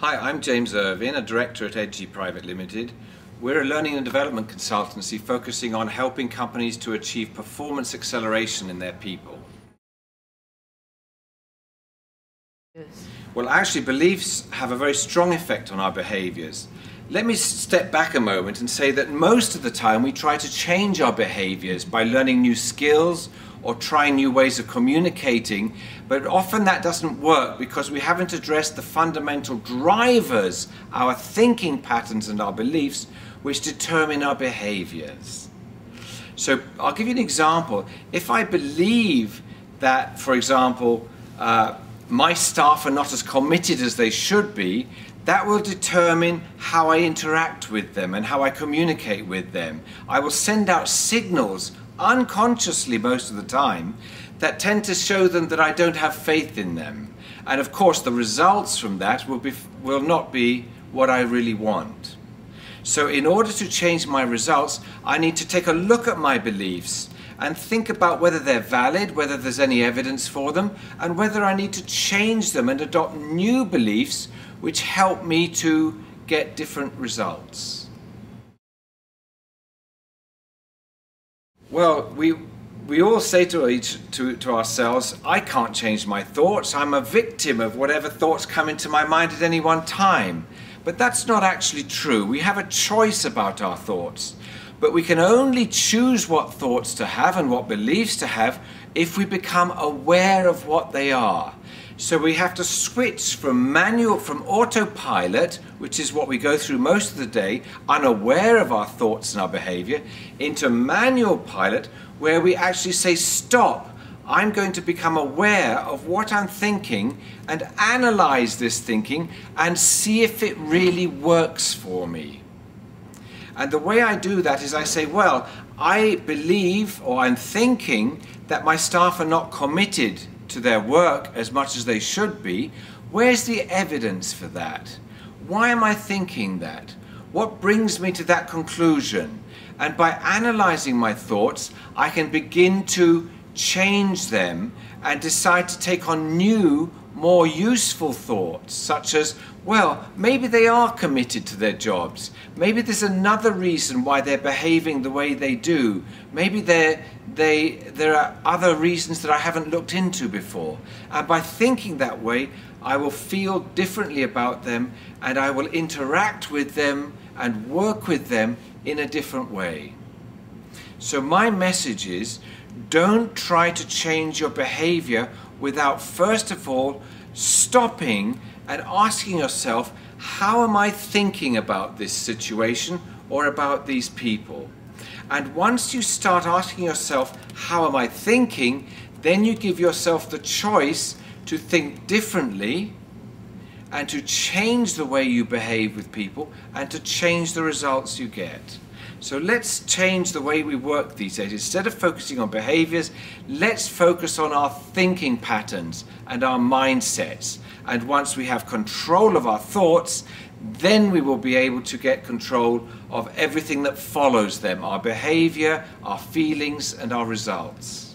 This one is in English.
Hi, I'm James Irvine, a director at Egyii Private Limited. We're a learning and development consultancy focusing on helping companies to achieve performance acceleration in their people. Yes. Well, actually, beliefs have a very strong effect on our behaviours. Let me step back a moment and say that most of the time we try to change our behaviours by learning new skills or trying new ways of communicating, but often that doesn't work because we haven't addressed the fundamental drivers, our thinking patterns and our beliefs, which determine our behaviours. So I'll give you an example. If I believe that, for example, my staff are not as committed as they should be, that will determine how I interact with them and how I communicate with them. I will send out signals, unconsciously most of the time, that tend to show them that I don't have faith in them. And of course the results from that will not be what I really want. So in order to change my results, I need to take a look at my beliefs and think about whether they're valid, whether there's any evidence for them, and whether I need to change them and adopt new beliefs which help me to get different results. Well, we all say to ourselves, I can't change my thoughts, I'm a victim of whatever thoughts come into my mind at any one time. But that's not actually true. We have a choice about our thoughts. But we can only choose what thoughts to have and what beliefs to have if we become aware of what they are. So we have to switch from autopilot, which is what we go through most of the day, unaware of our thoughts and our behavior, into manual pilot, where we actually say, stop, I'm going to become aware of what I'm thinking and analyze this thinking and see if it really works for me. And the way I do that is I say, well, I believe or I'm thinking that my staff are not committed to their work as much as they should be. Where's the evidence for that? Why am I thinking that? What brings me to that conclusion? And by analyzing my thoughts, I can begin to change them and decide to take on new, more useful thoughts, such as, well, maybe they are committed to their jobs. Maybe there's another reason why they're behaving the way they do. Maybe there are other reasons that I haven't looked into before. And by thinking that way, I will feel differently about them and I will interact with them and work with them in a different way. So my message is, don't try to change your behavior without first of all stopping and asking yourself, how am I thinking about this situation or about these people? And once you start asking yourself, how am I thinking, then you give yourself the choice to think differently and to change the way you behave with people and to change the results you get. So let's change the way we work these days. Instead of focusing on behaviors, let's focus on our thinking patterns and our mindsets. And once we have control of our thoughts, then we will be able to get control of everything that follows them, our behavior, our feelings, and our results.